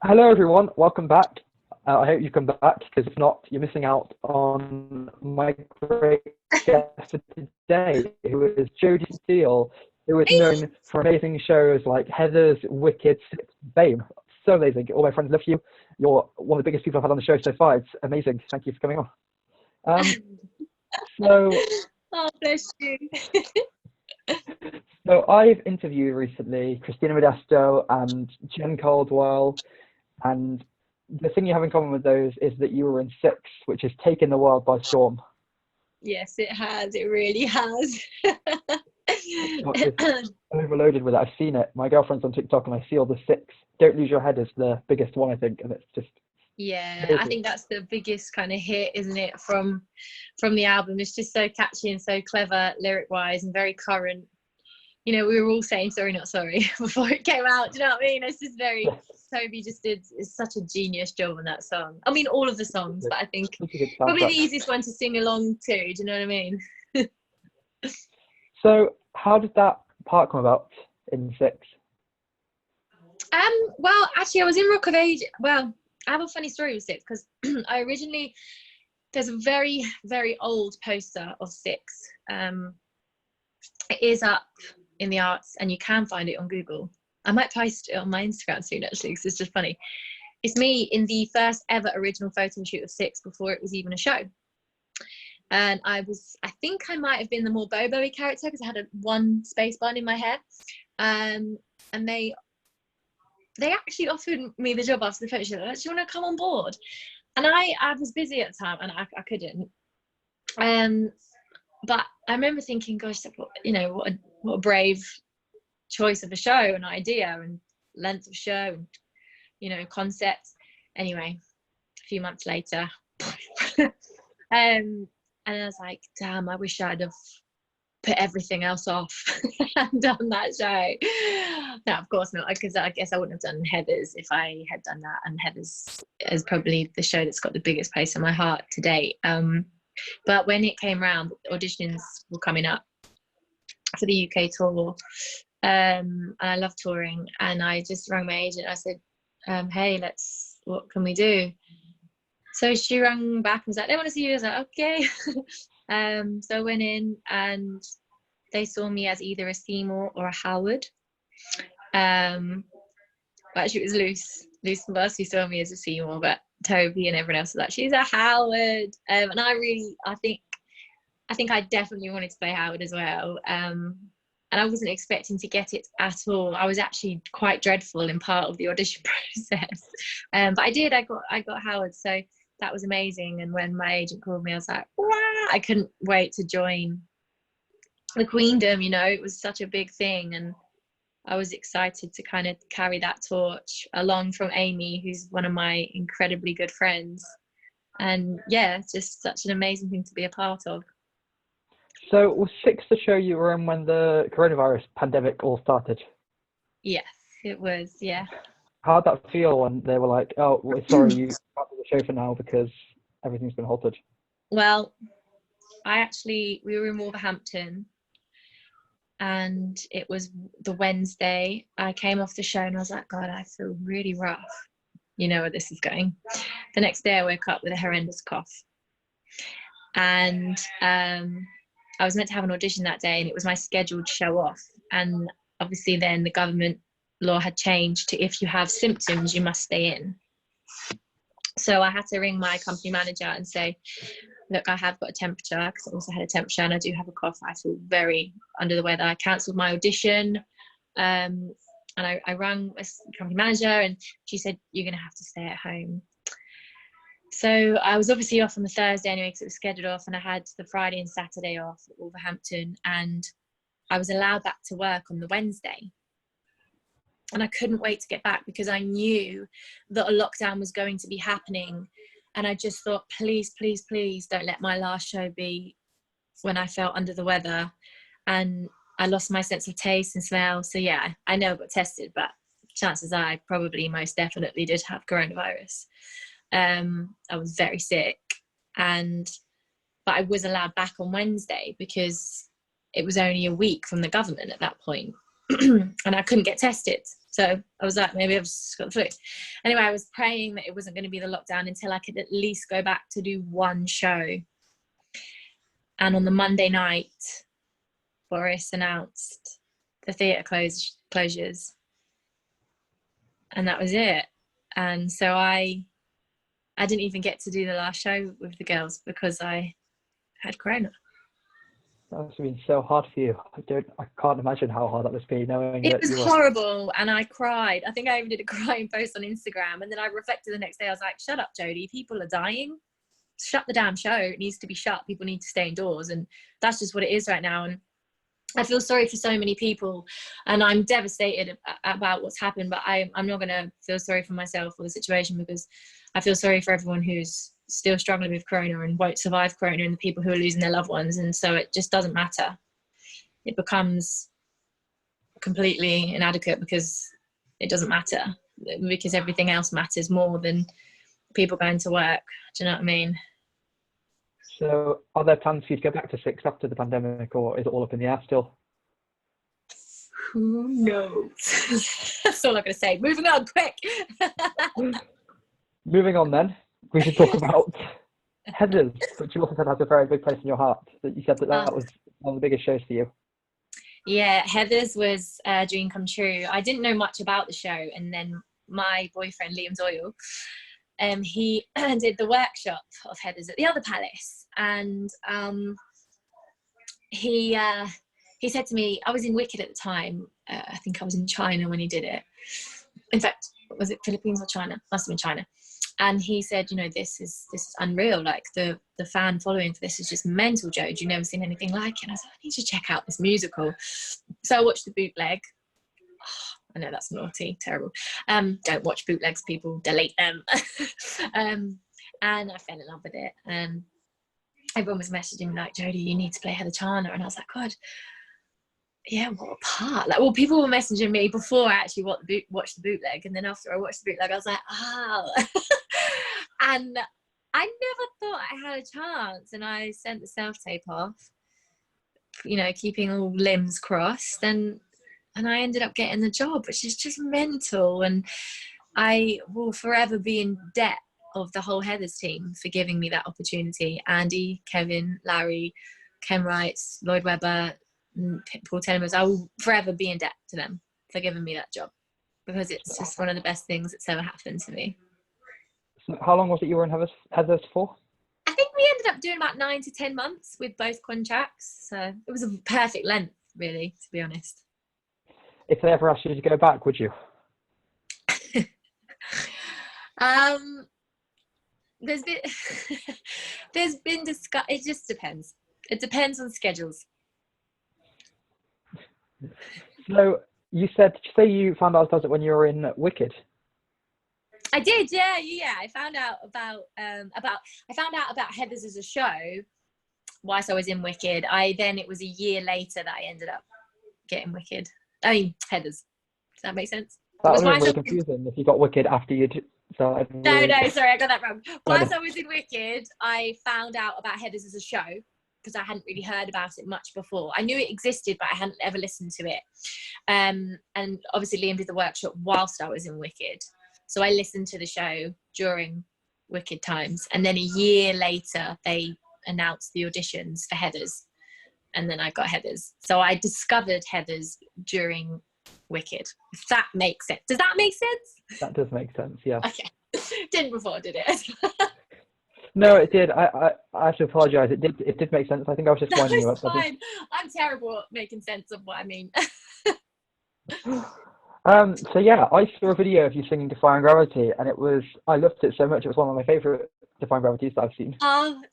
Hello, everyone. Welcome back. I hope you come back because if not, you're missing out on my great guest for today, who is Jodie Steele, who is known for amazing shows like Heather's, Wicked, Fame. So amazing. All my friends love you. You're one of the biggest people I've had on the show so far. It's amazing. Thank you for coming on. Um, so, Oh, bless you. so I've interviewed recently Christina Modesto and Jen Caldwell, and the thing you have in common with those is that you were in Six, which has taken the world by storm. Yes, it has. It really has. It's overloaded with it. I've seen it. My girlfriend's on TikTok, and I see all the Six. Don't Lose Your Head is the biggest one, I think, and it's just Yeah, I crazy. think that's the biggest kind of hit, isn't it, from the album. It's just so catchy and so clever lyric wise and very current. You know, we were all saying sorry, not sorry before it came out. Do you know what I mean? It's just very Yeah, Toby just did is such a genius job on that song. I mean, all of the songs, but I think such a good probably the soundtrack. easiest one to sing along to. Do you know what I mean? So, how did that part come about in Six? Well, actually, I was in Rock of Age. Well, I have a funny story with Six because I originally there's a very very old poster of Six. It is up in the arts, and you can find it on Google. I might post it on my Instagram soon, actually, because it's just funny. It's me in the first ever original photo shoot of Six before it was even a show. And I think I might have been the more Bobo-y character because I had one space bun in my hair. And they actually offered me the job after the photo shoot. Like, do you want to come on board? And I was busy at the time and I couldn't. But I remember thinking, gosh, you know, what a brave choice of a show and idea and length of show and, you know, concept. Anyway, a few months later, and I was like, damn, I wish I'd have put everything else off and done that show. No, of course not, because I guess I wouldn't have done Heather's if I had done that. And Heather's is probably the show that's got the biggest place in my heart to date. But when it came round, auditions were coming up for the UK tour. And I love touring. And I just rang my agent. I said, hey, what can we do? So she rang back and was like, they want to see you. I was like, okay. So I went in and they saw me as either a Seymour or a Howard. Actually, it was Luce and Bus who saw me as a Seymour, but Toby and everyone else was like, she's a Howard. And I think I definitely wanted to play Howard as well. And I wasn't expecting to get it at all. I was actually quite dreadful in part of the audition process. But I did. I got Howard, so that was amazing. And when my agent called me, I was like, wow! I couldn't wait to join the Queendom. You know, it was such a big thing, and I was excited to kind of carry that torch along from Amy, who's one of my incredibly good friends. And yeah, just such an amazing thing to be a part of. So, was Six the show you were in when the coronavirus pandemic all started? Yes, it was. Yeah. How did that feel when they were like, "Oh, sorry, you can't do the show for now because everything's been halted"? Well, we were in Wolverhampton, and it was the Wednesday. I came off the show and I was like, God, I feel really rough. You know where this is going. The next day I woke up with a horrendous cough. And I was meant to have an audition that day, and it was my scheduled show off. And obviously then the government law had changed to, if you have symptoms, you must stay in. So I had to ring my company manager and say, look, I have got a temperature, because I also had a temperature, and I do have a cough. I feel very under the weather. I cancelled my audition. And I rang a company manager, and she said, you're going to have to stay at home. So I was obviously off on the Thursday anyway, because it was scheduled off, and I had the Friday and Saturday off at Wolverhampton, and I was allowed back to work on the Wednesday. And I couldn't wait to get back, because I knew that a lockdown was going to be happening. And I just thought, please, please, please don't let my last show be when I felt under the weather. And I lost my sense of taste and smell. So yeah, I know I got tested, but chances are I probably most definitely did have coronavirus. I was very sick, but I was allowed back on Wednesday because it was only a week from the government at that point. And I couldn't get tested. So I was like, maybe I've just got the flu. Anyway, I was praying that it wasn't going to be the lockdown until I could at least go back to do one show. And on the Monday night, Boris announced the theatre closures. And that was it. And so I didn't even get to do the last show with the girls because I had corona. That must have been so hard for you. I can't imagine how hard that must be, knowing It that was you were... horrible, and I cried. I think I even did a crying post on Instagram, and then I reflected the next day. I was like, shut up, Jodie. People are dying. Shut the damn show. It needs to be shut. People need to stay indoors, and that's just what it is right now. And I feel sorry for so many people, and I'm devastated about what's happened, but I'm not going to feel sorry for myself or the situation, because I feel sorry for everyone who's still struggling with corona and won't survive corona, and the people who are losing their loved ones. And so it just doesn't matter. It becomes completely inadequate because it doesn't matter, because everything else matters more than people going to work. Do you know what I mean? So are there plans for you to go back to Six after the pandemic, or is it all up in the air still? Who knows? That's all I'm going to say. Moving on, quick. Moving on then, we should talk about Heathers, which you also said has a very big place in your heart. That you said that was one of the biggest shows for you. Yeah, Heathers was a dream come true. I didn't know much about the show, and then my boyfriend Liam Doyle, he did the workshop of Heathers at the other palace, and he said to me, I was in Wicked at the time. I think I was in China when he did it. In fact, was it Philippines or China? Must have been China. And he said, you know, this is unreal. Like the fan following for this is just mental, Jode. You've never seen anything like it. And I was like, I need to check out this musical. So I watched the bootleg. Oh, I know that's naughty, terrible. Don't watch bootlegs, people. Delete them. And I fell in love with it. And everyone was messaging me like, Jodie, you need to play Heather Chana. And I was like, God, yeah, what a part. Like, well, people were messaging me before I actually watched the bootleg, and then after I watched the bootleg, I was like, oh. And I never thought I had a chance, and I sent the self-tape off, you know, keeping all limbs crossed, and I ended up getting the job, which is just mental. And I will forever be in debt of the whole Heathers team for giving me that opportunity. Andy, Kevin, Larry, Ken Wrights, Lloyd Webber, Paul Telemans. I will forever be in debt to them for giving me that job, because it's just one of the best things that's ever happened to me. So how long was it you were in Heathers for? I think we ended up doing about 9 to 10 months with both contracts, so it was a perfect length, really, to be honest. If they ever asked you to go back, would you? There's been it just depends. It depends on schedules. So you said, did you say you found out about it when you were in Wicked? I did, yeah. I found out about Heathers as a show whilst I was in Wicked. It was a year later that I ended up getting Wicked. I mean, Heathers. Does that make sense? That would have been really confusing if you got Wicked after you'd started. No, sorry, I got that wrong. Whilst I was in Wicked, I found out about Heathers as a show, because I hadn't really heard about it much before. I knew it existed, but I hadn't ever listened to it. And obviously Liam did the workshop whilst I was in Wicked. So I listened to the show during Wicked times. And then a year later, they announced the auditions for Heathers. And then I got Heathers. So I discovered Heathers during Wicked, if that makes sense. Does that make sense? That does make sense, yeah. Okay. Didn't before, did it? No, it did. I have to apologise. It did make sense. I think I was just winding you up. Fine. I'm terrible at making sense of what I mean. So yeah, I saw a video of you singing Defying Gravity, and I loved it so much. It was one of my favourite Defying Gravities that I've seen.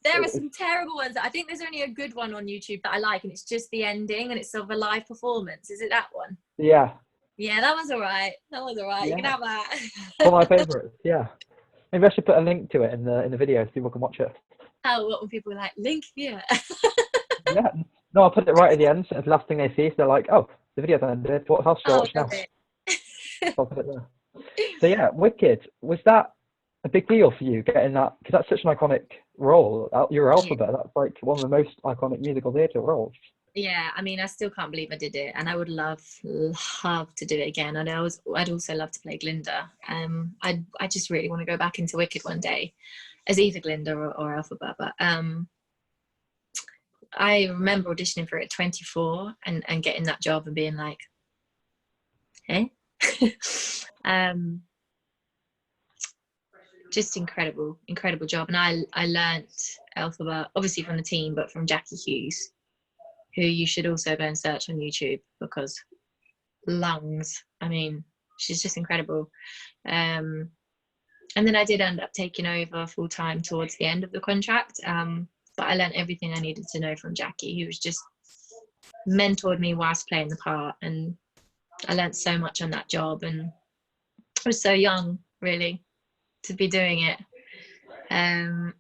There are some terrible ones. I think there's only a good one on YouTube that I like, and it's just the ending, and it's sort of a live performance. Is it that one? Yeah. Yeah, that was all right. Yeah. You can have that. One of my favourites, yeah. Maybe I should put a link to it in the video so people can watch it. Oh, what when people are like, link here? Yeah. No, I'll put it right at the end. So it's the last thing they see. So they're like, oh, the video's ended. What else should I watch now? I'll put it there. So yeah, Wicked. Was that a big deal for you getting that? Because that's such an iconic role. Your Alphabet. That's like one of the most iconic musical theatre roles. Yeah, I mean, I still can't believe I did it, and I would love to do it again. And I'd also love to play Glinda. I just really want to go back into Wicked one day, as either Glinda or Elphaba. But I remember auditioning for it at 24 and getting that job and being like, eh? Just incredible job. And I learnt Elphaba obviously from the team, but from Jackie Hughes, who you should also go and search on YouTube, because lungs, I mean, she's just incredible. And then I did end up taking over full time towards the end of the contract, but I learned everything I needed to know from Jackie, who was just mentored me whilst playing the part, and I learned so much on that job. And I was so young, really, to be doing it. And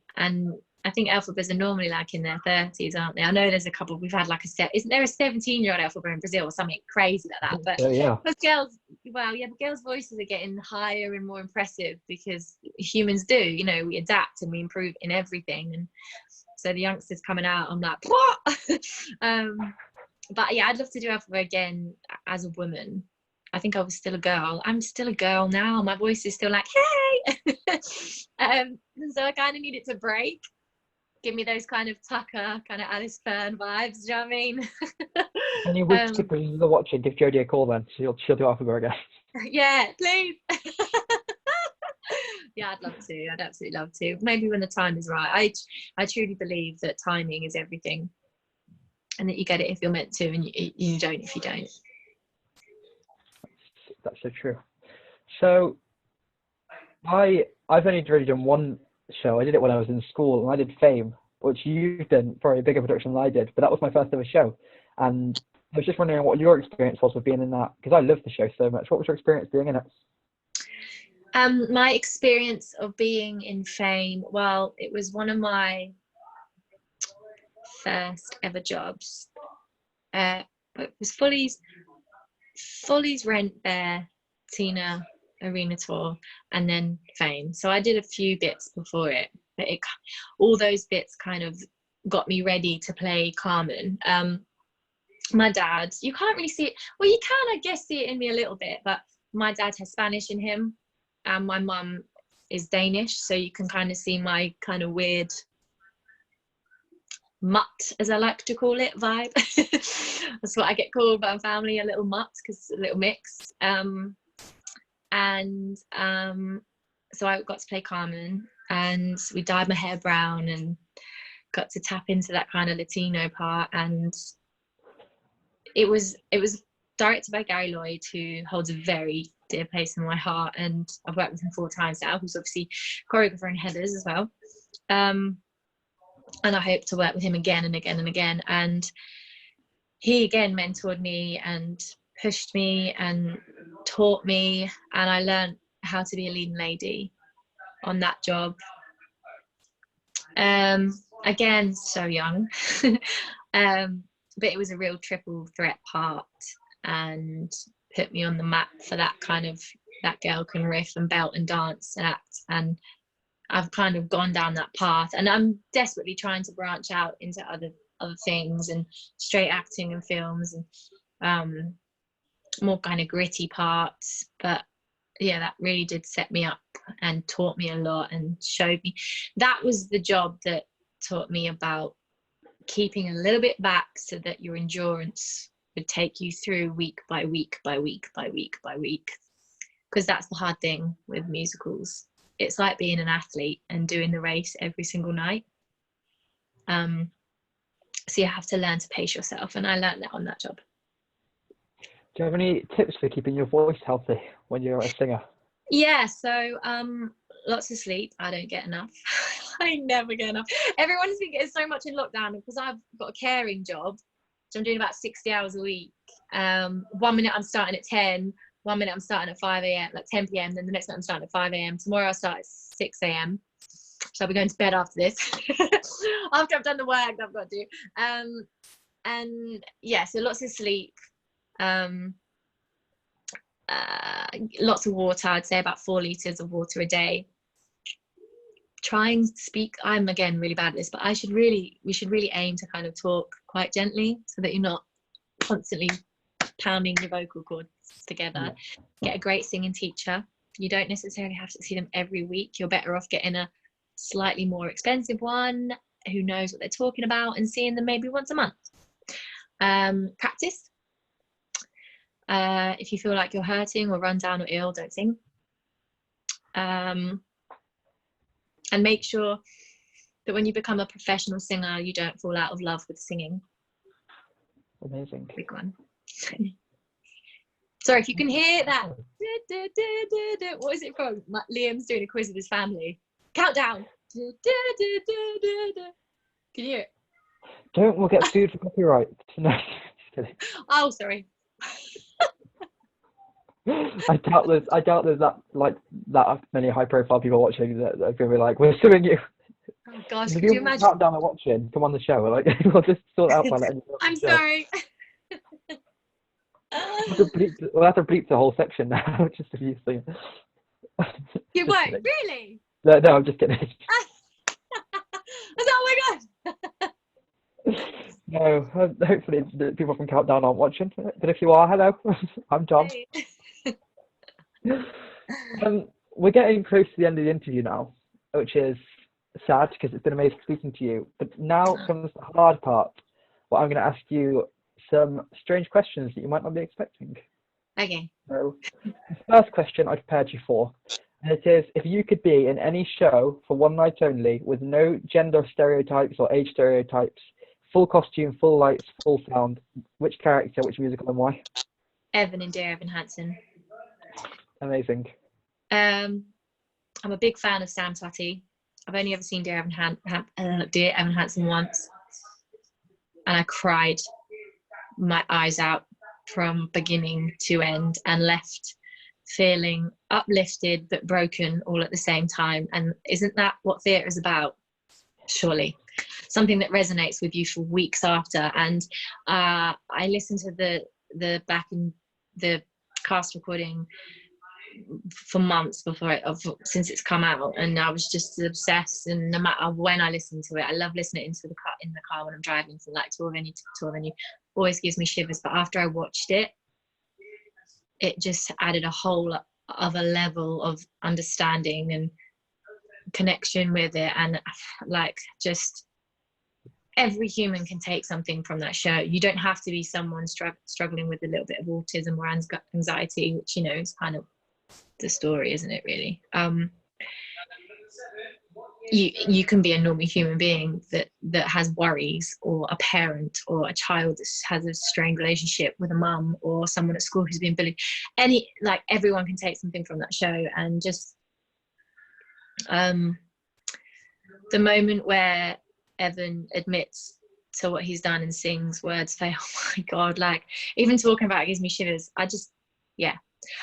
I think Elphabas are normally like in their 30s, aren't they? I know there's a couple, we've had like isn't there a 17-year-old Elphaba in Brazil or something crazy like that? But Yeah. those girls, well, yeah, the girls' voices are getting higher and more impressive, because humans do, you know, we adapt and we improve in everything. And so the youngsters coming out, I'm like, what? But yeah, I'd love to do Elphaba again as a woman. I think I was still a girl. I'm still a girl now. My voice is still like, hey. So I kind of need it to break. Give me those kind of Tucker, kind of Alice Fern vibes. Do you know what I mean? And you wish people are watching, give Jodie a call then. She'll do Elphaba again. Yeah, please. Yeah, I'd love to. I'd absolutely love to. Maybe when the time is right. I truly believe that timing is everything, and that you get it if you're meant to, and you don't if you don't. That's so true. So I've only really done one show. I did it when I was in school, and I did Fame, which you've done for a bigger production than I did, but that was my first ever show. And I was just wondering what your experience was with being in that, because I loved the show so much. What was your experience being in it? My experience of being in Fame, well, it was one of my first ever jobs. But it was Follies, Rent Bear, Tina, Arena Tour, and then Fame. So I did a few bits before it, but all those bits kind of got me ready to play Carmen. My dad, you can't really see it. Well, you can, I guess, see it in me a little bit, but my dad has Spanish in him, and my mum is Danish, so you can kind of see my kind of weird mutt, as I like to call it, vibe. That's what I get called by my family, a little mutt, because it's a little mix. So I got to play Carmen, and we dyed my hair brown and got to tap into that kind of Latino part. And it was directed by Gary Lloyd, who holds a very dear place in my heart, and I've worked with him 4 times now, who's obviously choreographer in Heathers as well. And I hope to work with him again and again and again. And he again mentored me and pushed me and taught me, and I learned how to be a leading lady on that job. Again, so young. But it was a real triple threat part, and put me on the map for that kind of, that girl can riff and belt and dance and act. And I've kind of gone down that path, and I'm desperately trying to branch out into other things, and straight acting and films, and more kind of gritty parts. But yeah, that really did set me up and taught me a lot and showed me. That was the job that taught me about keeping a little bit back, so that your endurance would take you through week by week by week by week by week, because that's the hard thing with musicals. It's like being an athlete and doing the race every single night. So you have to learn to pace yourself, and I learned that on that job. Do you have any tips for keeping your voice healthy when you're a singer? Yeah, so lots of sleep. I don't get enough. I never get enough. Everyone's been getting so much in lockdown, because I've got a caring job, so I'm doing about 60 hours a week. 1 minute I'm starting at 10, 1 minute I'm starting at 5 a.m, like 10 p.m, then the next minute I'm starting at 5 a.m. Tomorrow I'll start at 6 a.m. So I'll be going to bed after this. After I've done the work that I've got to do. And yeah, so lots of sleep. Lots of water. I'd say about 4 liters of water a day. try and speak. I'm again really bad at this, but we should really aim to kind of talk quite gently so that you're not constantly pounding your vocal cords together. Get a great singing teacher. You don't necessarily have to see them every week. You're better off getting a slightly more expensive one who knows what they're talking about and seeing them maybe once a month. Practice. If you feel like you're hurting or run down or ill, don't sing. And make sure that when you become a professional singer, you don't fall out of love with singing. Amazing. Big one. Sorry, if you can hear that. What is it from? Liam's doing a quiz with his family. Countdown. Can you hear it? We'll get sued for copyright. No, just kidding. Oh, sorry. I doubt there's that many high-profile people watching that are going to be like, "We're suing you." Oh gosh, If could you imagine? Countdown are watching, come on the show. Like, we'll just sort it out by letting you. I'm sorry. We'll have to bleep the whole section now, just if you sing. You won't, really? No, I'm just kidding. Oh my god. No, hopefully the people from Countdown aren't watching. But if you are, hello, I'm Tom. Hey. We're getting close to the end of the interview now, which is sad because it's been amazing speaking to you. But now comes the hard part, where I'm going to ask you some strange questions that you might not be expecting. Okay. So, the first question I prepared you for, and it is, if you could be in any show for one night only with no gender stereotypes or age stereotypes, full costume, full lights, full sound, which character, which musical, and why? Evan and Dear Evan Hansen. Amazing. I'm a big fan of Sam Tutty. I've only ever seen Dear Evan Hansen once, and I cried my eyes out from beginning to end and left feeling uplifted but broken all at the same time. And isn't that what theatre is about? Surely. Something that resonates with you for weeks after. And I listened to the back in the cast recording for months since it's come out, and I was just obsessed. And no matter when I listen to it, I love listening in the car when I'm driving from like tour venue to tour venue. Always gives me shivers. But after I watched it, it just added a whole other level of understanding and connection with it. And like, just every human can take something from that show. You don't have to be someone struggling with a little bit of autism or anxiety, which, you know, is kind of the story, isn't it, really? You can be a normal human being that has worries, or a parent or a child that has a strained relationship with a mum, or someone at school who's been bullied. Everyone can take something from that show. And just the moment where Evan admits to what he's done and sings words say, oh my god, like, even talking about it gives me shivers.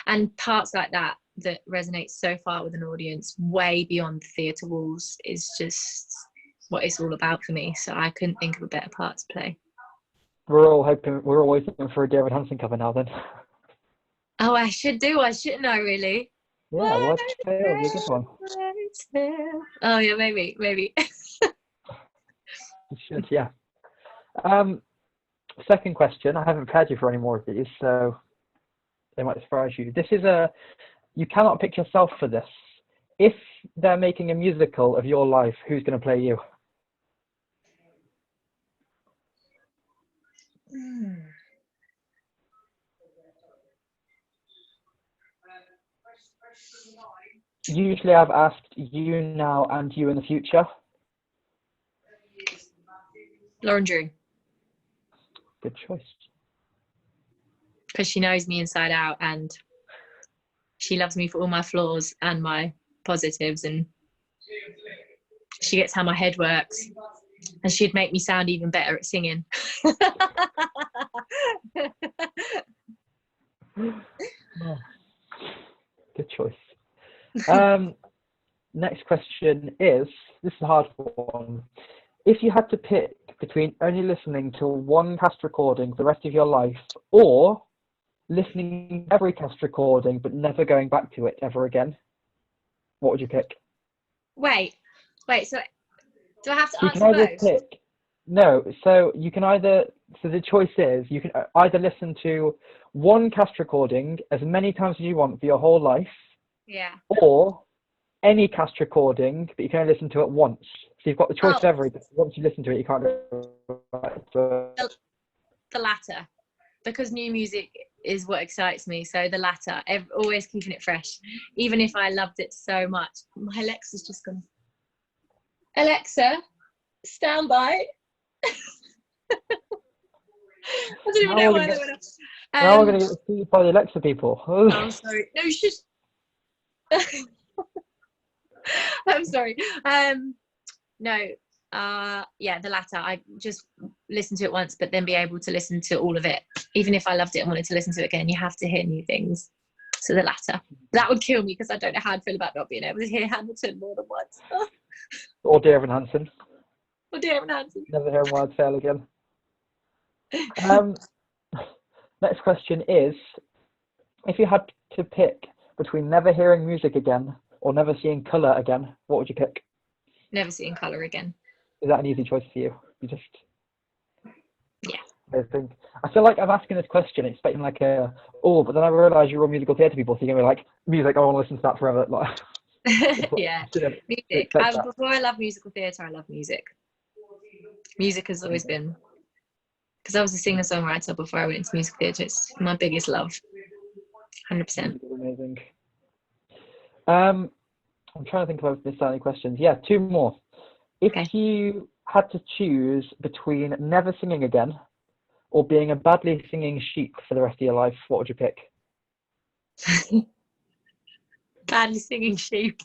And parts like that resonate so far with an audience way beyond the theatre walls is just what it's all about for me. So I couldn't think of a better part to play. We're always looking for a David Hansen cover now then. Oh, I should do, shouldn't I, really? Yeah, Words Fail would be a good one. Oh yeah, maybe. You should, yeah. Second question, I haven't prepared you for any more of these, so they might surprise you. This is you cannot pick yourself for this. If they're making a musical of your life, who's going to play you? Usually I've asked you now and you in the future. Lauren Drew. Good choice. Because she knows me inside out, and she loves me for all my flaws and my positives, and she gets how my head works, and she'd make me sound even better at singing. Oh, good choice. Next question is, this is a hard one. If you had to pick between only listening to one cast recording for the rest of your life, or listening to every cast recording but never going back to it ever again, what would you pick? Wait, Wait, so do I have to So you can answer either both? pick. No, so you can either. So the choice is you can either listen to one cast recording as many times as you want for your whole life, Yeah. or any cast recording, but you can only listen to it once. So you've got the choice Oh, of every. Once you listen to it, you can't go back to it. the latter, because new music is what excites me. So the latter, always keeping it fresh, even if I loved it so much. My Alexa's just gone. Alexa, stand by. I don't even Now know we're why gonna that get, went off. now we're gonna get sued by the Alexa people. Oh, sorry. No, shush. I'm sorry. No. Yeah, the latter. I just listened to it once, but then be able to listen to all of it, even if I loved it and wanted to listen to it again. You have to hear new things. So the latter. That would kill me because I don't know how I'd feel about not being able to hear Hamilton more than once. Or Dear Evan Hansen. Oh dear, Evan Hansen. Never hear words fail again. Um, next question is, if you had to pick between never hearing music again or never seeing colour again, what would you pick? Never seeing colour again. Is that an easy choice for you? You just... Yeah. I feel like I'm asking this question expecting like a, oh, but then I realise you're all musical theatre people, so you're going to be like, music, I want to listen to that forever. Like, Yeah. Music. Before I love musical theatre, I love music. Music has always been, because I was a singer-songwriter before I went into music theatre. It's my biggest love. 100%. Amazing. I'm trying to think if I've missed out any questions. Yeah, two more. If you had to choose between never singing again or being a badly singing sheep for the rest of your life, what would you pick? Badly singing sheep.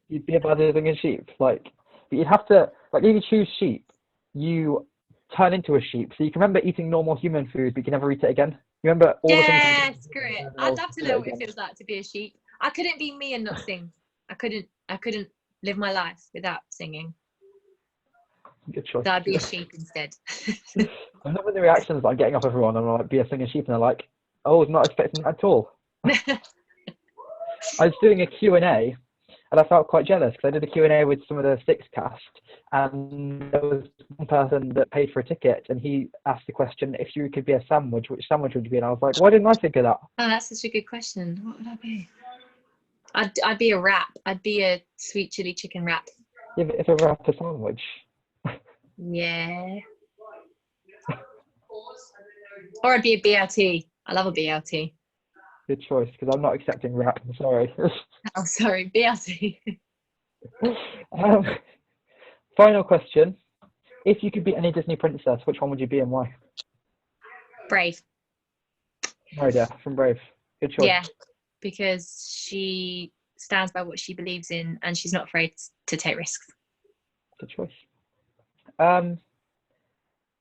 You'd be a badly singing sheep, like, but you'd have to, like, if you choose sheep, you turn into a sheep. So you can remember eating normal human food, but you can never eat it again. You remember all the things. Yeah, screw it. I'd love to know what it feels like to be a sheep. I couldn't be me and not sing. I couldn't live my life without singing. Good choice. So I'd be a sheep instead. I love the reactions that I'm getting off everyone. I'm like, be a singing sheep, and they're like, oh, I was not expecting that at all. I was doing a Q&A, and I felt quite jealous because I did a Q&A with some of the Six cast, and there was one person that paid for a ticket, and he asked the question, if you could be a sandwich, which sandwich would you be? And I was like, why didn't I think of that? Oh, that's such a good question. What would I be? I'd be a wrap. I'd be a sweet chili chicken wrap. Yeah, but it's a wrap a sandwich. Yeah. Or I'd be a BLT. I love a BLT. Good choice, because I'm not accepting wrap. I'm sorry. Oh, sorry, BLT. Final question. If you could be any Disney princess, which one would you be and why? Brave. Merida from Brave. Good choice. Yeah, because she stands by what she believes in and she's not afraid to take risks. Good choice.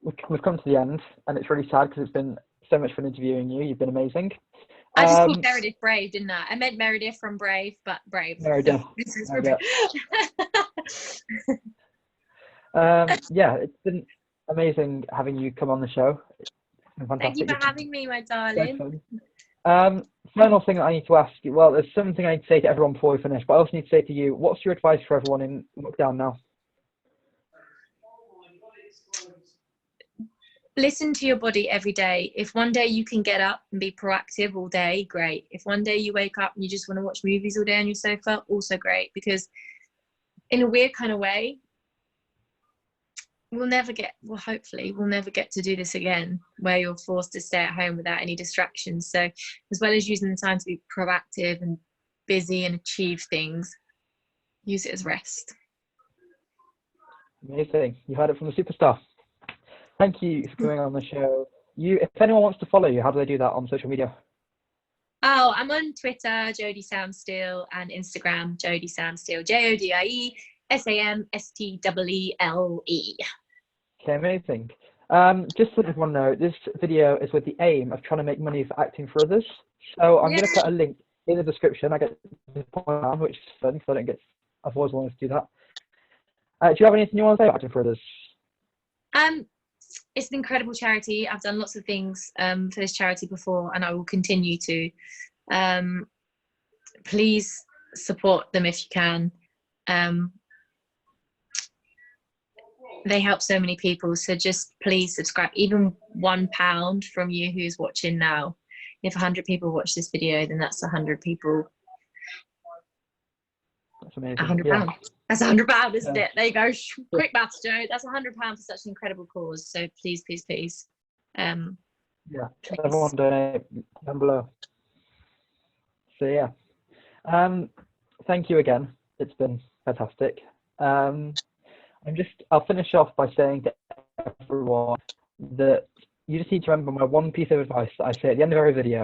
We've come to the end, and it's really sad because it's been so much fun interviewing you. You've been amazing. I just called Meredith Brave, didn't I? I meant Meredith from Brave, but Brave. Merida. Yeah, it's been amazing having you come on the show. It's been fantastic. Thank you for having me, my darling. Final thing that I need to ask you, well, there's something I need to say to everyone before we finish, but I also need to say to you, what's your advice for everyone in lockdown now? Listen to your body every day. If one day you can get up and be proactive all day, great. If one day you wake up and you just want to watch movies all day on your sofa, also great. Because in a weird kind of way, hopefully we'll never get to do this again, where you're forced to stay at home without any distractions. So as well as using the time to be proactive and busy and achieve things, use it as rest. Amazing. You heard it from the superstar. Thank you for coming on the show. If anyone wants to follow you, how do they do that on social media? Oh, I'm on Twitter, Jodie Steele, and Instagram, Jodie Steele, JODIE SAMSTEELE. Okay, amazing. Just to let everyone know, this video is with the aim of trying to make money for acting for others. So I'm going to put a link in the description. I get to point out, which is fun because I've always wanted to do that. Do you have anything you want to say about acting for others? It's an incredible charity. I've done lots of things for this charity before, and I will continue to. Please support them if you can. They help so many people. So just please subscribe. Even £1 from you who's watching now. If 100 people watch this video, then that's 100 people. That's amazing. £100. Yeah. That's £100, isn't Yeah. it? There you go. Quick maths, Joe. That's £100 for such an incredible cause. So please, please, please. Yeah. Please. Everyone donate down below. So yeah. Thank you again. It's been fantastic. I'll finish off by saying to everyone that you just need to remember my one piece of advice that I say at the end of every video.